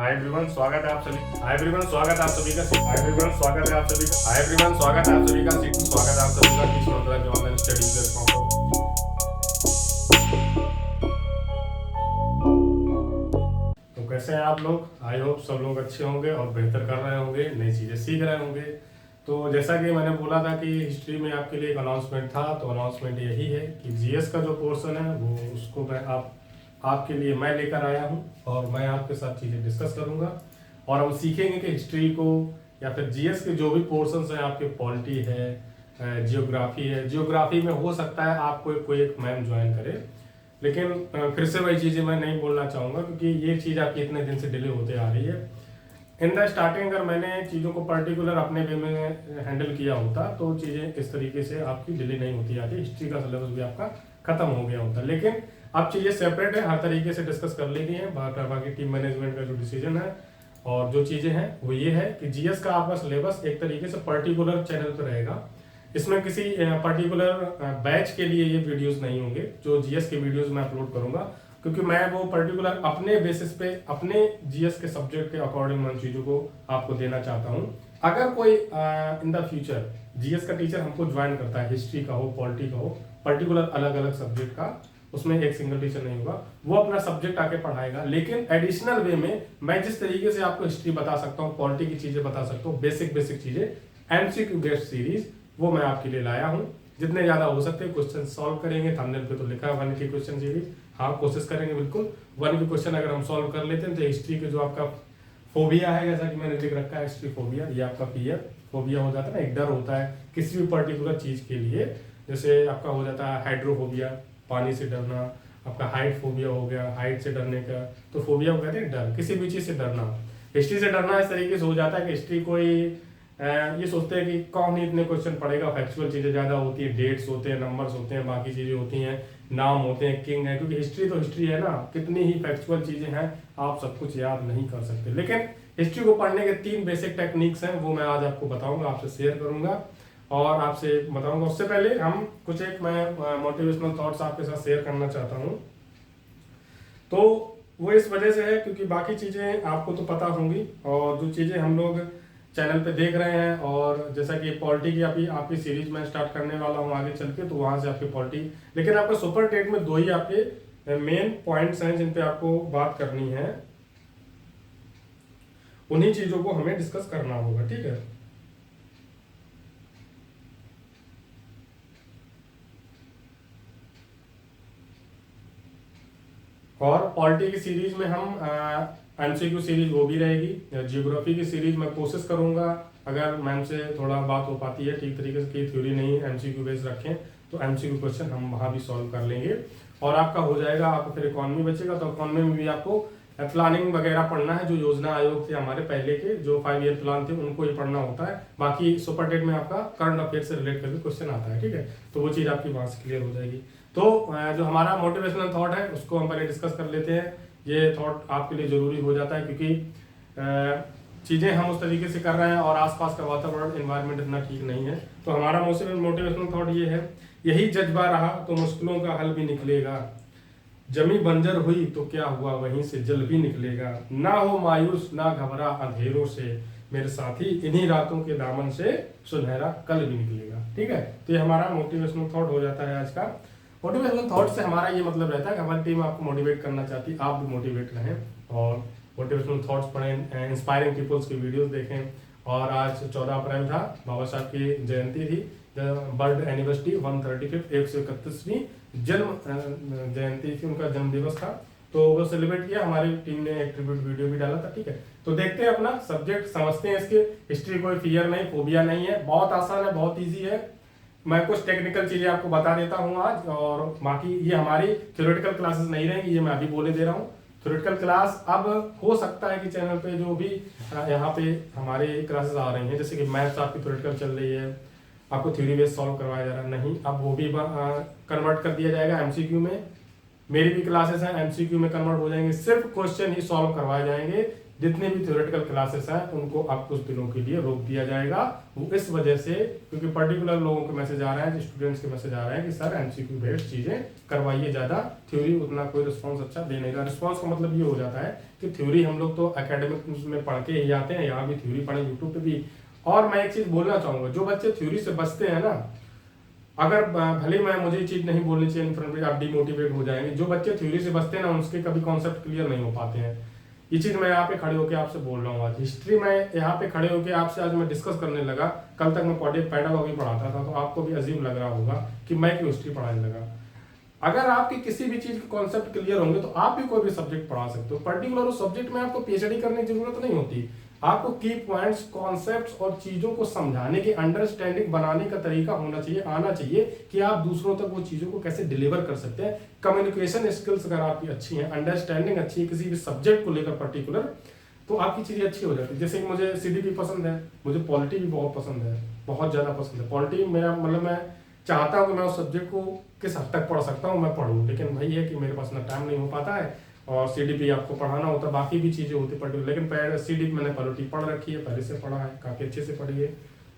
Hi everyone, स्वागत है आप सभी। हाय एवरीवन, स्वागत है आप सभी का। हाय एवरीवन, स्वागत है आप सभी का। हाय एवरीवन, स्वागत है आप सभी का। स्वागत है आप सभी का किस मतलब के ऑनलाइन स्टडी प्लेटफॉर्म पर। तो कैसे हैं आप लोग? आई होप सब लोग अच्छे होंगे और बेहतर कर रहे होंगे, नई चीज़ें सीख रहे होंगे। तो जैसा कि मैंने बोला था कि हिस्ट्री में आपके लिए एक अनाउंसमेंट था, तो अनाउंसमेंट यही है कि जीएस का जो पोर्शन है वो उसको मैं आपके लिए मैं लेकर आया हूँ और मैं आपके साथ चीज़ें डिस्कस करूँगा और हम सीखेंगे कि हिस्ट्री को या फिर जीएस के जो भी पोर्शंस हैं, आपके पॉलिटी है, जियोग्राफी है। जियोग्राफी में हो सकता है आपको कोई एक मैम ज्वाइन करे, लेकिन फिर से वही चीज़ें मैं नहीं बोलना चाहूँगा क्योंकि ये चीज़ आपकी इतने दिन से डिले होते आ रही है। इन द स्टार्टिंग अगर मैंने चीज़ों को पर्टिकुलर अपने वे में हैंडल किया होता तो चीज़ें इस तरीके से आपकी डिले नहीं होती आती, हिस्ट्री का सिलेबस भी आपका खत्म हो गया होता। लेकिन अब चीज़ें सेपरेट है, हर तरीके से डिस्कस कर ली गई हैं। बाकी टीम मैनेजमेंट का जो डिसीजन है और जो चीज़ें हैं वो ये है कि जीएस का आपका सिलेबस एक तरीके से पर्टिकुलर चैनल पर रहेगा। इसमें किसी पर्टिकुलर बैच के लिए ये वीडियोस नहीं होंगे जो जीएस के वीडियोस मैं अपलोड करूंगा, क्योंकि मैं वो पर्टिकुलर अपने बेसिस पे अपने जीएस के सब्जेक्ट के अकॉर्डिंग मैं चीज़ों को आपको देना चाहता हूँ। अगर कोई इन द फ्यूचर जीएस का टीचर हमको ज्वाइन करता है, हिस्ट्री का हो, पॉलिटी का हो, पर्टिकुलर अलग अलग सब्जेक्ट का, उसमें एक सिंगल टीचर नहीं होगा, वो अपना सब्जेक्ट आके पढ़ाएगा। लेकिन एडिशनल वे में मैं जिस तरीके से आपको हिस्ट्री बता सकता हूँ, पॉलिटी की चीजें बता सकता हूँ, बेसिक चीजें, एमसीक्यू बेस्ड सीरीज वो मैं आपके लिए लाया हूँ। जितने ज्यादा हो सकते हैं क्वेश्चन सॉल्व करेंगे। थंबनेल पे तो लिखा है 1 की क्वेश्चन सीरीज। हाँ, कोशिश करेंगे बिल्कुल 1 के क्वेश्चन अगर हम सॉल्व कर लेते हैं तो हिस्ट्री के जो आपका फोबिया है, जैसा कि मैंने लिख रखा है हिस्ट्री फोबिया, ये आपका फियर फोबिया हो जाता है ना, एक डर होता है किसी भी पर्टिकुलर चीज के लिए। जैसे आपका हो जाता है हाइड्रोफोबिया, पानी से डरना, आपका हाइट फोबिया हो गया, हाइट से डरने का, तो फोबिया को कहते हैं डर, किसी भी चीज से डरना। हिस्ट्री से डरना इस तरीके से हो जाता है कि हिस्ट्री कोई ये सोचते हैं कि कौन ही इतने क्वेश्चन पढ़ेगा, फैक्चुअल चीजें ज्यादा होती है, डेट्स होते हैं, नंबर्स होते हैं, बाकी चीजें होती हैं, नाम होते हैं, किंग है, क्योंकि हिस्ट्री तो हिस्ट्री है ना, कितनी ही फैक्चुअल चीजें हैं, आप सब कुछ याद नहीं कर सकते। लेकिन हिस्ट्री को पढ़ने के 3 बेसिक टेक्निक्स हैं, वो मैं आज आपको बताऊंगा, आपसे शेयर करूंगा और आपसे बताऊंगा। उससे पहले हम कुछ एक मैं मोटिवेशनल थॉट्स आपके साथ शेयर करना चाहता हूँ। तो वो इस वजह से है क्योंकि बाकी चीज़ें आपको तो पता होंगी और जो चीज़ें हम लोग चैनल पे देख रहे हैं, और जैसा कि पॉलिटी की आपकी सीरीज में स्टार्ट करने वाला हूँ आगे चल के, तो वहाँ से आपकी पॉलिटी, लेकिन आपका सुपर टेट में 2 ही आपके मेन पॉइंट्स हैं जिन पे आपको बात करनी है, उन्हीं चीज़ों को हमें डिस्कस करना होगा, ठीक है। और पॉलिटी की सीरीज में हम एमसीक्यू सीरीज वो भी रहेगी। जियोग्राफी की सीरीज मैं कोशिश करूंगा, अगर मैम से थोड़ा बात हो पाती है ठीक तरीके से, थ्योरी नहीं एमसीक्यू बेस रखें तो एमसीक्यू क्वेश्चन हम वहाँ भी सॉल्व कर लेंगे और आपका हो जाएगा। आपको फिर इकोनॉमी बचेगा, तो इकोनॉमी में भी आपको प्लानिंग वगैरह पढ़ना है। जो योजना आयोग थे हमारे पहले के, जो 5 ईयर प्लान थे, उनको ही पढ़ना होता है। बाकी सुपर टेट में आपका करंट अफेयर से रिलेट करके क्वेश्चन आता है, ठीक है, तो वो चीज़ आपकी वहाँ से क्लियर हो जाएगी। तो जो हमारा मोटिवेशनल थॉट है उसको हम पहले डिस्कस कर लेते हैं। ये थॉट आपके लिए जरूरी हो जाता है क्योंकि चीज़ें हम उस तरीके से कर रहे हैं और आसपास का वातावरण, एनवायरनमेंट इतना ठीक नहीं है। तो हमारा मोटिवेशनल थॉट ये है, यही जज्बा रहा तो मुश्किलों का हल भी निकलेगा, जमी बंजर हुई तो क्या हुआ वहीं से जल भी निकलेगा, ना हो मायूस ना घबरा अंधेरों से, मेरे साथी इन्हीं रातों के दामन से सुनहरा कल भी निकलेगा, ठीक है। तो ये हमारा मोटिवेशनल थॉट हो जाता है आज का। मोटिवेशनल थॉट से हमारा ये मतलब रहता है कि हमारी टीम आपको मोटिवेट करना चाहती है, आप भी मोटिवेट रहें और मोटिवेशनल थॉट्स पढ़ें, इंस्पायरिंग पीपल्स की वीडियोस देखें। और आज 14 अप्रैल था, बाबा साहब की जयंती थी, बर्थ एनिवर्सरी 135 131वीं जन्म जयंती थी, उनका जन्म दिवस था, तो वो सेलिब्रेट किया। हमारी टीम ने एक ट्रिब्यूट वीडियो भी डाला था, ठीक है। तो देखते हैं, अपना सब्जेक्ट समझते हैं इसके। हिस्ट्री कोई फियर नहीं, फोबिया नहीं है, बहुत आसान है, बहुत ईजी है। मैं कुछ टेक्निकल चीजें आपको बता देता हूँ आज, और बाकी ये हमारी थ्योरेटिकल क्लासेस नहीं रहेंगी, ये मैं अभी बोले दे रहा हूँ। थ्योरेटिकल क्लास अब हो सकता है कि चैनल पे जो भी यहाँ पे हमारे क्लासेस आ रही हैं, जैसे कि मैथ्स आपकी थ्योरेटिकल चल रही है, आपको थ्योरी बेस्ड सॉल्व करवाया जा रहा है, नहीं, अब वो भी कन्वर्ट कर दिया जाएगा एमसीक्यू में। मेरी भी क्लासेस हैं, एमसीक्यू में कन्वर्ट हो जाएंगे, सिर्फ क्वेश्चन ही सॉल्व करवाए जाएंगे। जितने भी थ्योरेटिकल क्लासेस हैं उनको अब कुछ दिनों के लिए रोक दिया जाएगा। वो इस वजह से क्योंकि पर्टिकुलर लोगों के मैसेज आ रहे हैं, स्टूडेंट्स के मैसेज आ रहे हैं कि सर एमसीक्यू बेस्ड चीजें करवाइए, ज्यादा थ्योरी उतना कोई रिस्पॉन्स अच्छा दे नहीं रहा। रिस्पॉन्स का मतलब ये हो जाता है कि थ्योरी हम लोग तो एकेडमिक में पढ़ के ही आते हैं, यहाँ भी थ्योरी पढ़े यूट्यूब पे भी। और मैं एक चीज बोलना चाहूंगा, जो बच्चे थ्योरी से बचते हैं ना, अगर भले मैं मुझे ये चीज नहीं बोलनी चाहिए इनफॉर्मेटिव, आप डिमोटिवेट हो जाएंगे। जो बच्चे थ्योरी से बचते हैं ना, उनके कभी कॉन्सेप्ट क्लियर नहीं हो पाते हैं। ये चीज मैं यहाँ पे खड़े होकर आपसे बोल रहा हूँ। आज हिस्ट्री में यहाँ पे खड़े होकर आपसे आज मैं डिस्कस करने लगा। कल तक मैं पेडागॉजी पढ़ाता था, तो आपको भी अजीब लग रहा होगा कि मैं क्यों हिस्ट्री पढ़ाने लगा। अगर आपके किसी भी चीज के कॉन्सेप्ट क्लियर होंगे तो आप भी कोई भी सब्जेक्ट पढ़ा सकते हो। पर्टिकुलर उस सब्जेक्ट में आपको पीएचडी करने की जरूरत नहीं होती। आपको की पॉइंट्स, कॉन्सेप्ट्स और चीजों को समझाने की, अंडरस्टैंडिंग बनाने का तरीका होना चाहिए, आना चाहिए कि आप दूसरों तक वो चीजों को कैसे डिलीवर कर सकते हैं। कम्युनिकेशन स्किल्स अगर आपकी अच्छी है, अंडरस्टैंडिंग अच्छी है किसी भी सब्जेक्ट को लेकर पर्टिकुलर, तो आपकी चीजें अच्छी हो जाती है। जैसे कि मुझे सीडीपी पसंद है, मुझे पॉलिटी भी बहुत पसंद है, बहुत ज्यादा पसंद है पॉलिटी। मेरा मतलब मैं चाहता हूँ कि मैं उस सब्जेक्ट को किस हद तक पढ़ सकता हूँ मैं पढ़ूँ, लेकिन भाई है कि मेरे पास ना टाइम नहीं हो पाता है और सीडीपी आपको पढ़ाना होता है, बाकी भी चीजें होती पर्टिकुलर। लेकिन सीडीपी मैंने पॉलिटी पढ़ रखी है, पहले से पढ़ा है, काफी अच्छे से पढ़ी है।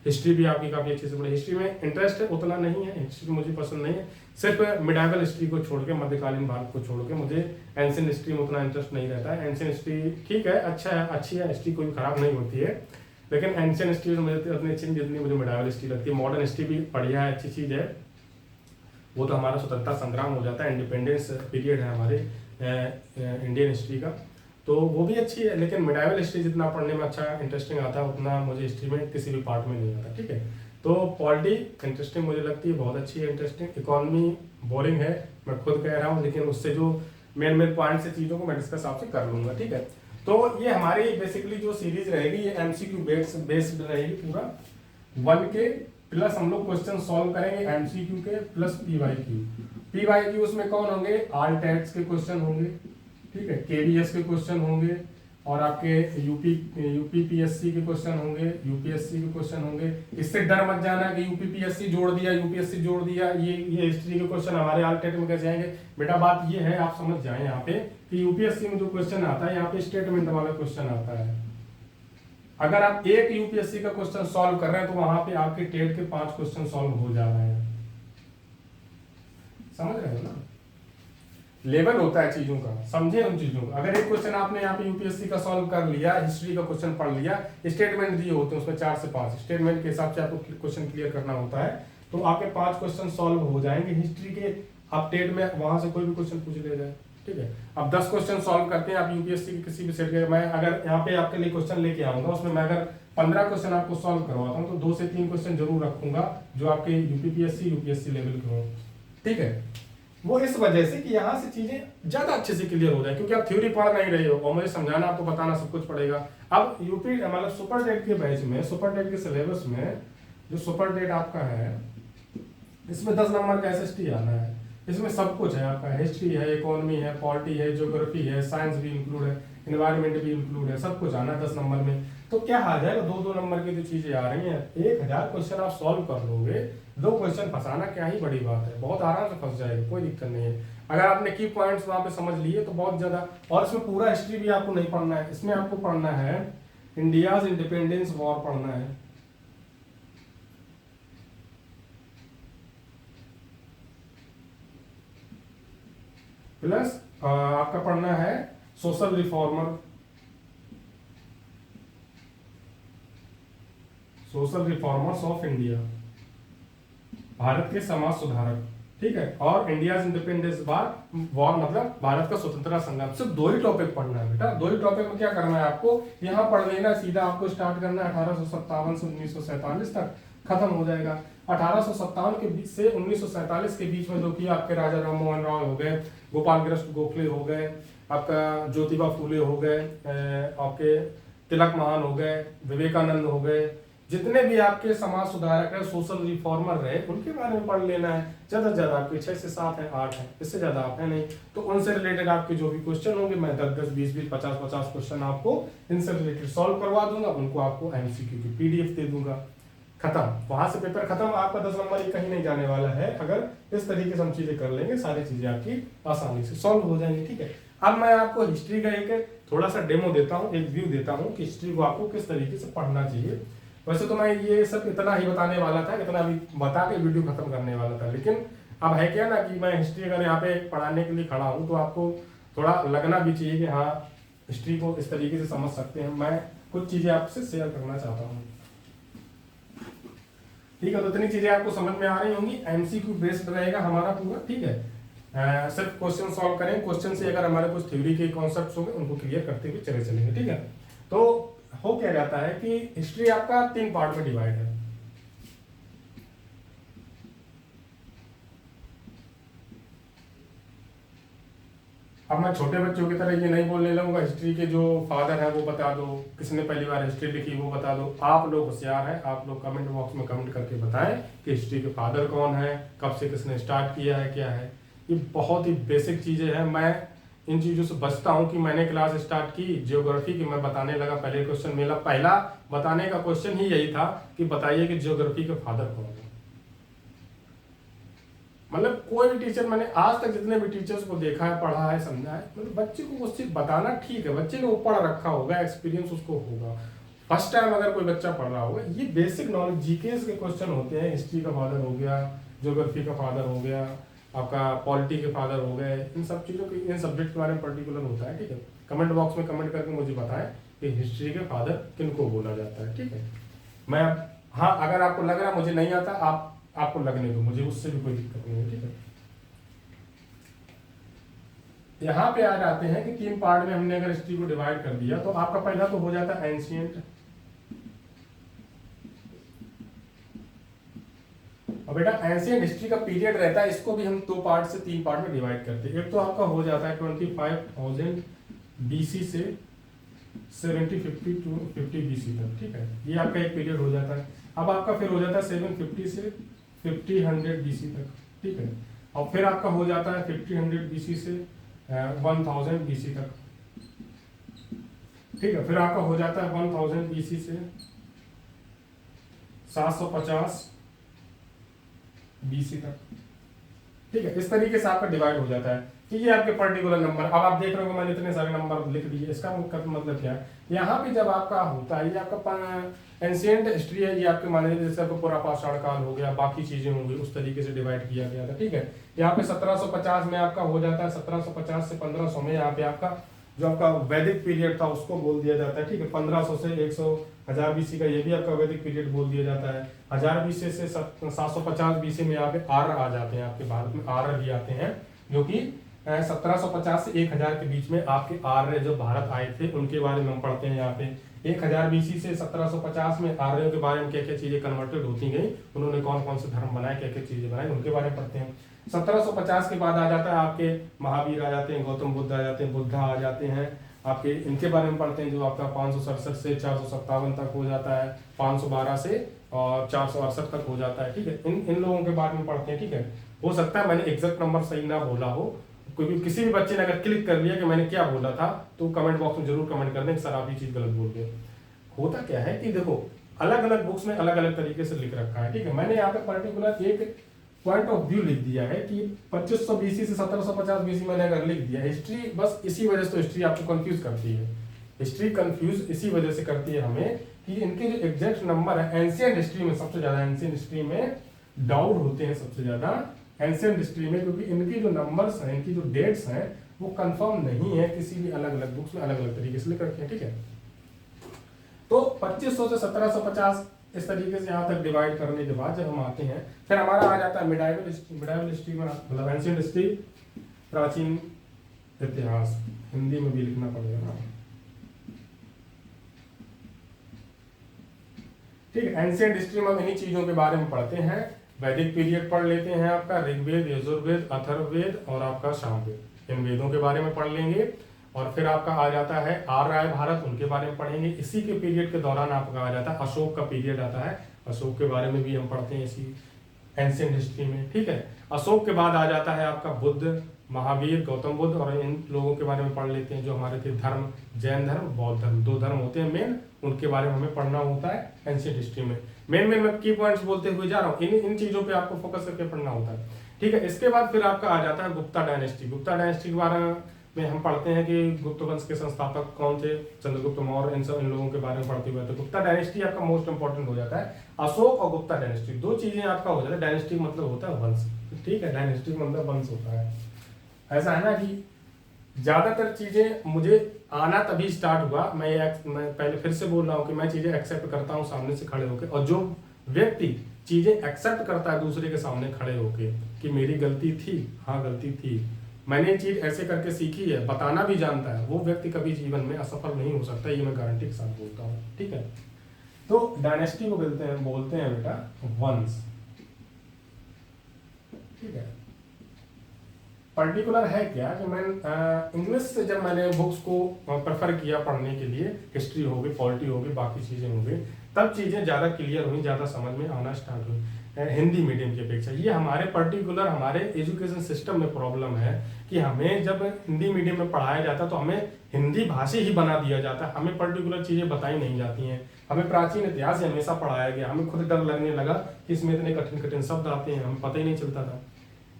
हिस्ट्री भी आपकी काफी अच्छे से पढ़ी। हिस्ट्री में इंटरेस्ट है उतना नहीं है, हिस्ट्री मुझे पसंद नहीं है। सिर्फ मिडाइवल हिस्ट्री को छोड़ के, मध्यकालीन भारत को छोड़ के मुझे एंशिएंट हिस्ट्री में उतना इंटरेस्ट नहीं रहता है। एंशिएंट हिस्ट्री ठीक है, अच्छा है, अच्छी है, हिस्ट्री कोई खराब नहीं होती है, लेकिन एंशिएंट हिस्ट्री मुझे उतनी अच्छी नहीं जितनी मुझे मिडाइवल हिस्ट्री लगती है। मॉडर्न हिस्ट्री भी बढ़िया है, अच्छी चीज है। वो तो हमारा स्वतंत्रता संग्राम हो जाता है, इंडिपेंडेंस पीरियड है हमारे इंडियन हिस्ट्री का, तो वो भी अच्छी है। लेकिन मिडाइवल हिस्ट्री जितना पढ़ने में अच्छा इंटरेस्टिंग आता है, उतना मुझे हिस्ट्री में किसी भी पार्ट में नहीं आता। ठीक है, तो पॉलिटी इंटरेस्टिंग मुझे लगती है, बहुत अच्छी है, इंटरेस्टिंग। इकोनॉमी बोरिंग है, मैं खुद कह रहा हूँ, लेकिन उससे जो मेन पॉइंट से चीज़ों को मैं डिस्कस आपसे कर लूँगा। ठीक है, तो ये हमारी बेसिकली जो सीरीज रहेगी ये एमसीक्यू बेस्ड रहेगी पूरा 1 के, प्लस हम लोग क्वेश्चन सॉल्व करेंगे एमसीक्यू के, प्लस पीवाईक्यू उसमें कौन होंगे, ऑल टैक्स के क्वेश्चन होंगे, ठीक है, केवीएस के क्वेश्चन होंगे, और आपके यूपीपीएससी के क्वेश्चन होंगे, यूपीएससी के क्वेश्चन होंगे। इससे डर मत जाना कि यूपीपीएससी जोड़ दिया, यूपीएससी जोड़ दिया, ये हिस्ट्री के क्वेश्चन हमारे ऑल टैक्स में कैसे आएंगे। बेटा बात ये है, आप समझ जाएं यहाँ पे कि यूपीएससी में जो क्वेश्चन आता है यहाँ पे स्टेटमेंट वाला क्वेश्चन आता है। अगर आप एक यूपीएससी का क्वेश्चन सॉल्व कर रहे हैं तो वहां पे आपके टेट के 5 क्वेश्चन सॉल्व हो जा रहे हैं। समझ रहे हो ना, लेवल होता है चीजों का, समझे उन चीजों को। अगर एक क्वेश्चन आपने यहाँ पे यूपीएससी का सॉल्व कर लिया, हिस्ट्री का क्वेश्चन पढ़ लिया, स्टेटमेंट दिए होते हैं उसमें 4 से 5 स्टेटमेंट के हिसाब से आपको क्वेश्चन क्लियर करना होता है, तो आपके 5 क्वेश्चन सॉल्व हो जाएंगे हिस्ट्री के। आप टेट में वहां से कोई भी क्वेश्चन पूछ ले जाए, ठीक है। अब 10 क्वेश्चन सॉल्व करते हैं आप यूपीएससी के किसी भी सेट के। मैं अगर यहाँ पे आपके लिए क्वेश्चन लेके आऊंगा, उसमें मैं अगर 15 क्वेश्चन आपको सॉल्व करवाता हूँ तो 2 से 3 क्वेश्चन जरूर रखूंगा जो आपके यूपीएससी लेवल के हों, ठीक है। वो इस वजह से कि यहाँ से चीजें ज्यादा अच्छे से क्लियर हो जाए, क्योंकि आप थ्योरी पढ़ नहीं रहे हो और मुझे समझाना, आपको बताना सब कुछ पड़ेगा। अब यूपी मतलब सुपर टेट के बैच में, सुपर टेट के सिलेबस में जो सुपर टेट आपका है, इसमें 10 नंबर का एसएसटी आना है। इसमें सब कुछ है आपका, हिस्ट्री है, इकोनॉमी है, पॉलिटी है, ज्योग्राफी है, साइंस भी इंक्लूड है, एनवायरमेंट भी इंक्लूड है, सब कुछ आना 10 नंबर में। तो क्या आ जाएगा, 2-2 नंबर की जो चीजें आ रही हैं, 1000 क्वेश्चन आप सॉल्व कर लोगे। 2 क्वेश्चन फंसाना क्या ही बड़ी बात है, बहुत आराम से फंस जाएगा, कोई दिक्कत नहीं है। अगर आपने की पॉइंट्स वहां पे समझ लिए तो बहुत ज्यादा। और इसमें पूरा हिस्ट्री भी आपको नहीं पढ़ना है, इसमें आपको पढ़ना है इंडियाज इंडिपेंडेंस वॉर पढ़ना है, प्लस आपका पढ़ना है social reformers of India, Bharat के समाज सुधारक, ठीक है। और इंडियाज इंडिपेंडेंस वॉर मतलब भारत का स्वतंत्रता संग्राम। सिर्फ 2 ही टॉपिक पढ़ना है बेटा। 2 ही टॉपिक में क्या करना है आपको, यहाँ पढ़ लेना, सीधा आपको स्टार्ट करना है 1857 से 1947 तक, खत्म हो जाएगा। 1857 के बीच से 1947 के बीच में जो कि आपके राजा राम मोहन राय हो गए, गोपाल कृष्ण गोखले हो गए, आपका ज्योतिबा फूले हो गए, आपके तिलक महान हो गए, विवेकानंद हो गए, जितने भी आपके समाज सुधारक है, सोशल रिफॉर्मर रहे, उनके बारे में पढ़ लेना है। ज्यादा से ज्यादा आपके 6 से 7 है, 8 है, इससे ज्यादा आप है नहीं। तो उनसे रिलेटेड आपके जो भी क्वेश्चन होंगे, मैं 10-10, 20-20, 50-50 क्वेश्चन आपको इनसे रिलेटेड सॉल्व करवा दूंगा। उनको आपको एमसीक्यू की पीडीएफ दे दूंगा, खत्म। वहां से पेपर खत्म, आपका 10 नंबर ही कहीं नहीं जाने वाला है। अगर इस तरीके से हम चीजें कर लेंगे, सारी चीजें आपकी आसानी से सॉल्व हो जाएंगी, ठीक है। अब मैं आपको हिस्ट्री का एक थोड़ा सा डेमो देता हूँ, एक व्यू देता हूँ कि हिस्ट्री को आपको किस तरीके से पढ़ना चाहिए। वैसे तो मैं ये सब इतना ही बताने वाला था, इतना भी बता के वीडियो खत्म करने वाला था, लेकिन अब है क्या ना कि मैं हिस्ट्री अगर यहाँ पे पढ़ाने के लिए खड़ा हूँ तो आपको थोड़ा लगना भी चाहिए कि हाँ हिस्ट्री को इस तरीके से समझ सकते हैं। मैं कुछ चीज़ें आपसे शेयर करना चाहता हूँ। ठीक है, तो इतनी चीज़ें आपको समझ में आ रही होंगी। एमसीक्यू बेस्ड रहेगा हमारा पूरा, ठीक है। सिर्फ क्वेश्चन सॉल्व करें, क्वेश्चन से अगर हमारे कुछ थ्योरी के कॉन्सेप्ट्स होंगे उनको क्लियर करते हुए चले चलेंगे, ठीक है। तो हो क्या जाता है कि हिस्ट्री आपका 3 पार्ट में डिवाइड है। अब मैं छोटे बच्चों की तरह ये नहीं बोलने लगूंगा हिस्ट्री के जो फादर है वो बता दो, किसने पहली बार हिस्ट्री लिखी वो बता दो। आप लोग होशियार हैं, आप लोग कमेंट बॉक्स में कमेंट करके बताएं कि हिस्ट्री के फादर कौन है, कब से किसने स्टार्ट किया है, क्या है। ये बहुत ही बेसिक चीज़ें हैं। मैं इन चीज़ों से बचता हूँ कि मैंने क्लास स्टार्ट की जियोग्राफी की, मैं बताने लगा पहले क्वेश्चन, मेरा पहला बताने का क्वेश्चन ही यही था कि बताइए कि जियोग्राफी के फादर कौन है। मतलब कोई भी टीचर, मैंने आज तक जितने भी टीचर्स को देखा है, पढ़ा है, समझा है, मतलब बच्चे को कुछ चीज बताना ठीक है, बच्चे ने वो पढ़ रखा होगा, एक्सपीरियंस उसको होगा। फर्स्ट टाइम अगर कोई बच्चा पढ़ रहा होगा, ये बेसिक नॉलेज जीकेएस के क्वेश्चन होते हैं। हिस्ट्री का फादर हो गया, ज्योग्राफी का फादर हो गया, आपका पॉलिटी के फादर हो गए, इन सब चीज़ों के, इन सब्जेक्ट के बारे में पर्टिकुलर होता है, ठीक है। कमेंट बॉक्स में कमेंट करके मुझे बताएं कि हिस्ट्री के फादर किनको बोला जाता है, ठीक है। मैं, हाँ, अगर आपको लग रहा मुझे नहीं आता, आपको लगने दो, मुझे उससे भी कोई दिक्कत नहीं है, ठीक है। यहाँ पे आ जाते हैं कि 3 पार्ट में हमने अगर हिस्ट्री को डिवाइड कर दिया तो आपका पहला तो हो जाता है एंशिएंट। और बेटा एंशिएंट हिस्ट्री का पीरियड रहता है, इसको भी हम 2 पार्ट से 3 पार्ट में डिवाइड करते हैं। एक तो आपका हो जाता है 25,000 BC से 750 to 50 BC तक, ठीक है। ये आपका एक पीरियड हो जाता है। अब आपका फिर हो जाता है 750 से 5000 BC तक, ठीक है। और फिर आपका हो जाता है 5000 BC से 1000 BC तक, ठीक है। फिर आपका हो जाता है 1000 BC से 750 BC तक, ठीक है। इस तरीके से आपका डिवाइड हो जाता है कि ये आपके पर्टिकुलर नंबर। अब आप देख रहे हो मैंने इतने सारे नंबर लिख दिए, इसका मतलब क्या है, यहाँ पे जब आपका होता है, ये आपका एंशिएंट हिस्ट्री है, ये आपके मान लीजिए जैसे आपको पूरा पाषाण काल हो गया, बाकी चीजें होंगी, उस तरीके से डिवाइड किया गया था, ठीक है। यहाँ पे 1750 में आपका हो जाता है, 1750 से 1500 में यहाँ पे आपका जो आपका वैदिक पीरियड था उसको बोल दिया जाता है, ठीक है। 1500 से 1000 BC का ये भी आपका वैदिक पीरियड बोल दिया जाता है। 1000 BC से 750 BC में यहाँ पे आर्य आ जाते हैं, आपके भारत में आर्य भी आते हैं, जो कि 1750 से 1000 के बीच में आपके आर्य जो भारत आए थे उनके बारे में हम पढ़ते हैं। यहाँ पे 1000 BC से 1750 में आर्यों के बारे में क्या क्या चीजें कन्वर्टेड होती गई, उन्होंने कौन कौन से धर्म बनाए, क्या क्या चीजें बनाई, उनके बारे में पढ़ते हैं। 1750 के बाद आ जाता है आपके महावीर आ जाते हैं, गौतम बुद्ध आ जाते हैं, बुद्धा आ जाते हैं आपके, इनके बारे में पढ़ते हैं, जो आपका 567 से 457 तक हो जाता है, 512 से और 468 तक हो जाता है, ठीक है। इन लोगों के बारे में पढ़ते हैं, ठीक है। हो सकता है मैंने एग्जैक्ट नंबर सही ना बोला हो, क्योंकि किसी भी बच्चे ने अगर क्लिक कर लिया कि मैंने क्या बोला था तो कमेंट बॉक्स में जरूर कमेंट कर दें सर आप ये चीज गलत बोल गए। होता क्या है कि देखो अलग अलग बुक्स में अलग अलग तरीके से लिख रखा है, ठीक है। मैंने यहाँ पे पर्टिकुलर एक पॉइंट ऑफ व्यू लिख दिया है कि 2500 BC से 1750 BC मैंने अगर लिख दिया हिस्ट्री, बस इसी वजह से तो हिस्ट्री आपको कंफ्यूज करती है। हिस्ट्री कंफ्यूज इसी वजह से करती है हमें कि इनके जो एग्जैक्ट नंबर है एंशिएंट हिस्ट्री में, सबसे ज्यादा एंशिएंट हिस्ट्री में डाउट होते हैं सबसे ज्यादा एंशिएंट हिस्ट्री में, क्योंकि इनकी जो नंबर्स हैं, इनकी जो डेट्स हैं वो कंफर्म नहीं है, किसी भी अलग अलग बुक्स में अलग अलग तरीके से लिख रखे हैं, ठीक है। तो 2500 से 1750 इस तरीके से यहाँ तक डिवाइड करने के बाद जब हम आते हैं, फिर हमारा आ जाता है मिडाइवल हिस्ट्री। मिडाइवल हिस्ट्री में मतलब एंशिएंट हिस्ट्री, प्राचीन इतिहास, हिंदी में भी लिखना पड़ेगा ना, ठीक है। एंशिएंट हिस्ट्री में इन्हीं चीजों के बारे में पढ़ते हैं। वैदिक पीरियड पढ़ लेते हैं, आपका ऋग्वेद, यजुर्वेद, अथर्ववेद और आपका सामवेद, इन वेदों के बारे में पढ़ लेंगे। और फिर आपका आ जाता है आर्य भारत, उनके बारे में पढ़ेंगे। इसी के पीरियड के दौरान आपका आ जाता है अशोक का पीरियड आता है, अशोक के बारे में भी हम पढ़ते हैं इसी एंशिएंट हिस्ट्री में, ठीक है। अशोक के बाद आ जाता है आपका बुद्ध, महावीर, गौतम बुद्ध, और इन लोगों के बारे में पढ़ लेते हैं जो हमारे थे धर्म, जैन धर्म, बौद्ध धर्म, 2 धर्म होते हैं मेन, उनके बारे में हमें पढ़ना होता है एंशिएंट हिस्ट्री में। मेन मैं की पॉइंट्स बोलते हुए जा रहा हूँ, इन चीजों पे आपको फोकस करके पढ़ना होता है, ठीक है। इसके बाद फिर आपका आ जाता है गुप्ता डायनेस्टी। गुप्ता डायनेस्टी के बारे में में हम पढ़ते हैं कि गुप्त वंश के संस्थापक कौन थे, चंद्रगुप्त मौर्य, इन लोगों के बारे में पढ़ते हुए। तो गुप्ता डायनेस्टी आपका मोस्ट इंपॉर्टेंट हो जाता है। अशोक और गुप्ता डायनेस्टी दो चीजें आपका हो जाता है। डायनेस्टी मतलब होता है वंश, ठीक है, डायनेस्टी मतलब वंश होता है। ऐसा है ना कि ज्यादातर चीजें मुझे आना तभी स्टार्ट हुआ, मैं पहले फिर से बोल रहा हूँ कि मैं चीजें एक्सेप्ट करता हूँ सामने से खड़े होकर, और जो व्यक्ति चीजें एक्सेप्ट करता है दूसरे के सामने खड़े होके कि मेरी गलती थी, हाँ गलती थी, मैंने ये चीज ऐसे करके सीखी है, बताना भी जानता है, वो व्यक्ति कभी जीवन में असफल नहीं हो सकता, ये मैं गारंटी के साथ बोलता हूँ, ठीक है। तो डायनेस्टी को बोलते हैं बेटा वंश, ठीक है। पर्टिकुलर है क्या कि मैं इंग्लिश से जब मैंने बुक्स को प्रेफर किया पढ़ने के लिए, हिस्ट्री हो गई, पॉलिटी हो गई, बाकी चीजें हो गई, तब चीजें ज्यादा क्लियर हुई, ज्यादा समझ में आना स्टार्ट हुई हिंदी मीडियम की अपेक्षा। ये हमारे पर्टिकुलर हमारे एजुकेशन सिस्टम में प्रॉब्लम है कि हमें जब हिंदी मीडियम में पढ़ाया जाता है तो हमें हिंदी भाषी ही बना दिया जाता है, हमें पर्टिकुलर चीजें बताई नहीं जाती हैं। हमें प्राचीन इतिहास ही हमेशा पढ़ाया गया, हमें खुद डर लगने लगा कि इसमें इतने कठिन कठिन शब्द आते हैं, हमें पता ही नहीं चलता था।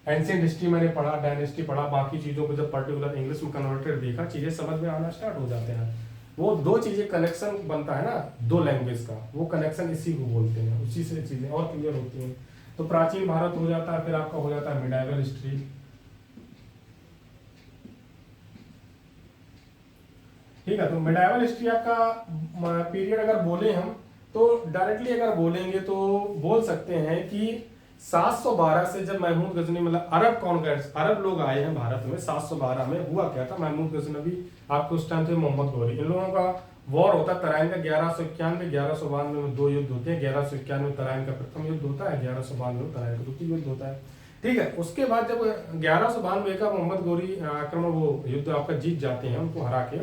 एंशिएंट हिस्ट्री मैंने पढ़ा, डायनेस्टी पढ़ा, बाकी चीजों को जब पर्टिकुलर इंग्लिश में कन्वर्टेड देखा, चीजें समझ में आना स्टार्ट हो जाते हैं। वो दो चीजें कनेक्शन बनता है ना, दो लैंग्वेज का, वो कनेक्शन इसी को बोलते हैं, उसी से चीजें और क्लियर होती हैं। तो प्राचीन भारत हो जाता है, फिर आपका हो जाता है मिडाइवल हिस्ट्री, ठीक है। तो मिडाइवल हिस्ट्री आपका पीरियड अगर बोले हम तो डायरेक्टली अगर बोलेंगे तो बोल सकते हैं कि 712 से जब महमूद गजनवी मतलब अरब कॉन्क्वेस्ट, अरब लोग आए हैं भारत में 712 में। हुआ क्या था, महमूद गजनवी आपके उस टाइम थे, मोहम्मद गौरी, इन लोगों का वॉर होता है तराइन का 1191, 1192 में दो युद्ध होते हैं। 1191 में तराइन का प्रथम युद्ध होता है, 1192 में तराइन का द्वितीय युद्ध होता है, ठीक है। उसके बाद जब 1192 का मोहम्मद गौरी आक्रमण वो युद्ध आपका जीत जाते हैं उनको हरा के,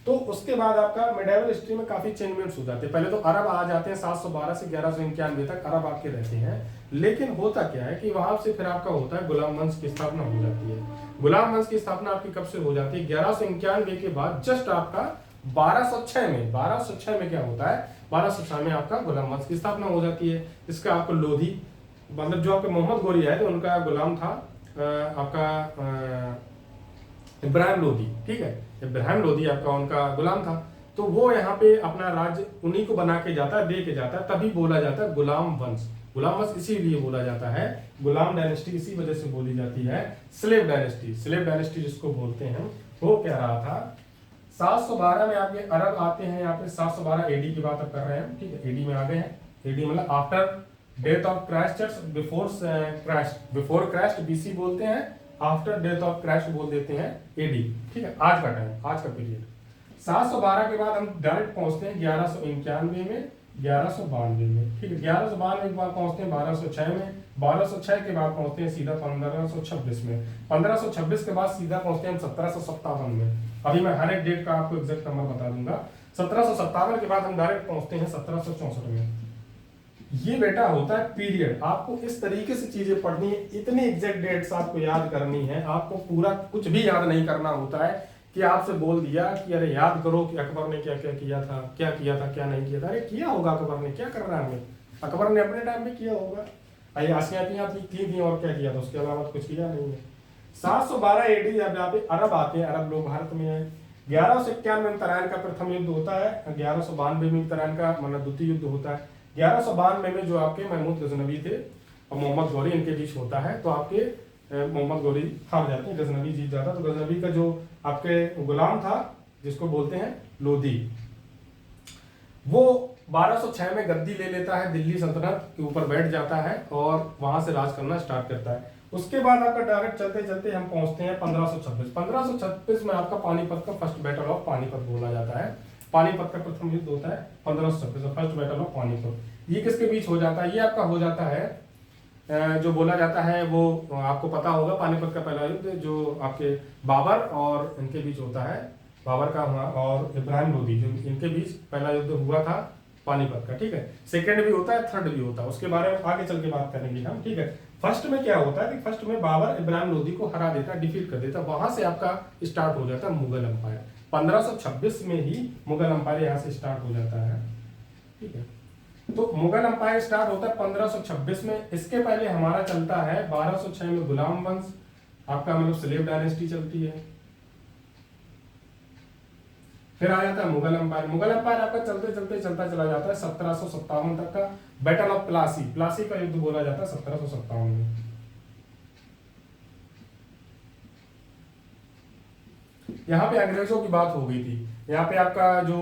तो उसके बाद आपका मिडाइवल हिस्ट्री में काफी चेंजमेंट्स हो जाते हैं। पहले तो अरब आ जाते हैं 712 से 1191 तक अरब आपके रहते हैं, लेकिन होता क्या है कि वहां से फिर आपका होता है गुलाम वंश की स्थापना हो जाती है। गुलाम वंश की स्थापना आपकी कब से हो जाती है, 1191 के बाद जस्ट आपका 1206 में क्या होता है, 1206 में आपका गुलाम वंश की स्थापना हो जाती है। इसका आपको लोधी मतलब जो आपके मोहम्मद गौरी है तो उनका गुलाम था आपका इब्राहिम लोधी, ठीक है। इब्राहिम लोधी आपका उनका गुलाम था, तो वो यहाँ पे अपना राज्य उन्हीं को बना के जाता है, दे के जाता है, तभी बोला जाता है गुलाम वंश। गुलाम वंश इसीलिए बोला जाता है, गुलाम डायनेस्टी इसी वजह से बोली जाती है। स्लेव डायनेस्टी, स्लेव डायनेस्टी जिसको बोलते हैं, वो क्या रहा था 712 में आपके अरब आते हैं यहाँ पे, 712 एडी की बात अब कर रहे हैं, ठीक है। एडी में आ गए हैं, एडी मतलब after death of Christ, before Christ BC बोलते हैं, आफ्टर डेथ ऑफ क्राइस्ट बोल देते हैं एडी, ठीक है। आज का टाइम, आज का पीरियड 712 के बाद हम डायरेक्ट पहुंचते हैं 1191 में, 1192 में, ठीक है। 1192 के बाद पहुंचते हैं 1206 में, 1206 के बाद पहुंचते हैं सीधा 1526 में, 1526 के बाद सीधा पहुंचते हैं 1757 में। अभी मैं हर एक डेट का आपको एग्जैक्ट नंबर बता दूंगा। 1757 के बाद हम डायरेक्ट पहुंचते हैं 1764 में। ये बेटा होता है पीरियड। आपको इस तरीके से चीजें पढ़नी है, इतनी एग्जैक्ट डेट्स आपको याद करनी है, आपको पूरा कुछ भी याद नहीं करना होता है कि आपसे बोल दिया कि अरे याद करो कि अकबर ने क्या क्या किया था, क्या किया था, क्या नहीं किया था। अरे किया होगा अकबर ने, क्या कर रहा है हमें, अकबर ने अपने टाइम में किया होगा, अयाशियां थी और क्या किया था, उसके अलावा कुछ किया नहीं है। 712 एडी जब यहाँ पे अरब आते हैं, अरब लोग भारत में आए, 1191 में तराइन का प्रथम युद्ध होता है, 1192 में तराइन का मतलब द्वितीय युद्ध होता है, 1192 में जो आपके महमूद गजनवी थे और मोहम्मद गौरी इनके बीच होता है, तो आपके मोहम्मद गौरी हार जाते हैं, गजनवी जीत जाता है। तो गजनवी का जो आपके गुलाम था जिसको बोलते हैं लोधी, वो 1206 में गद्दी ले लेता है, दिल्ली सल्तनत के ऊपर बैठ जाता है और वहां से राज करना स्टार्ट करता है। उसके बाद आपका डायरेक्ट चलते चलते हम पहुंचते हैं 1526। 1526 में आपका पानीपत का फर्स्ट बैटल ऑफ पानीपत बोला जाता है। पानीपत का प्रथम युद्ध होता है 1526, फर्स्ट बैटल ऑफ पानीपत। ये किसके बीच हो जाता है, ये आपका हो जाता है जो बोला जाता है वो आपको पता होगा, पानीपत का पहला युद्ध जो आपके बाबर और इनके बीच होता है, बाबर का हुआ और इब्राहिम लोदी जो इनके बीच पहला युद्ध हुआ था पानीपत का, ठीक है। सेकंड भी होता है, थर्ड भी होता है, उसके बारे में आगे चल के बात करेंगे हम, ठीक है। फर्स्ट में क्या होता है कि फर्स्ट में बाबर इब्राहिम लोदी को हरा देता है, डिफीट कर देता है, वहां से आपका स्टार्ट हो जाता है मुगल एम्पायर। 1526 में ही मुगल एम्पायर यहाँ से स्टार्ट हो जाता है, ठीक है। तो मुगल एम्पायर स्टार्ट होता है 1526 में। इसके पहले हमारा चलता है 1206 में गुलाम वंश, आपका मतलब स्लेव डायनेस्टी चलती है, फिर आ जाता है मुगल एम्पायर। मुगल एम्पायर आपका चलते चलते चलता चला जाता है 1757 तक का। बैटल ऑफ प्लासी, प्लासी का युद्ध बोला जाता है 1757 में। यहाँ पे अंग्रेजों की बात हो गई थी। यहाँ पे आपका जो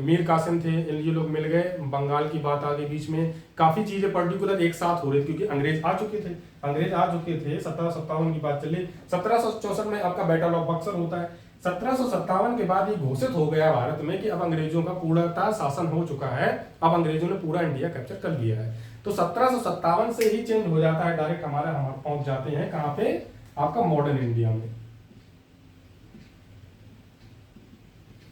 मीर कासिम थे, ये लोग मिल गए, बंगाल की बात आ गई बीच में, काफी चीजें पर्टिकुलर एक साथ हो रही थी क्योंकि अंग्रेज आ चुके थे। 1757 की बात चली। 1764 में आपका बैटल ऑफ बक्सर होता है। 1757 के बाद ये घोषित हो गया भारत में कि अब अंग्रेजों का पूर्णतः शासन हो चुका है, अब अंग्रेजों ने पूरा इंडिया कैप्चर कर लिया है। तो 1757 से ही चेंज हो जाता है, डायरेक्ट हम पहुंच जाते हैं कहाँ पे, आपका मॉडर्न इंडिया में।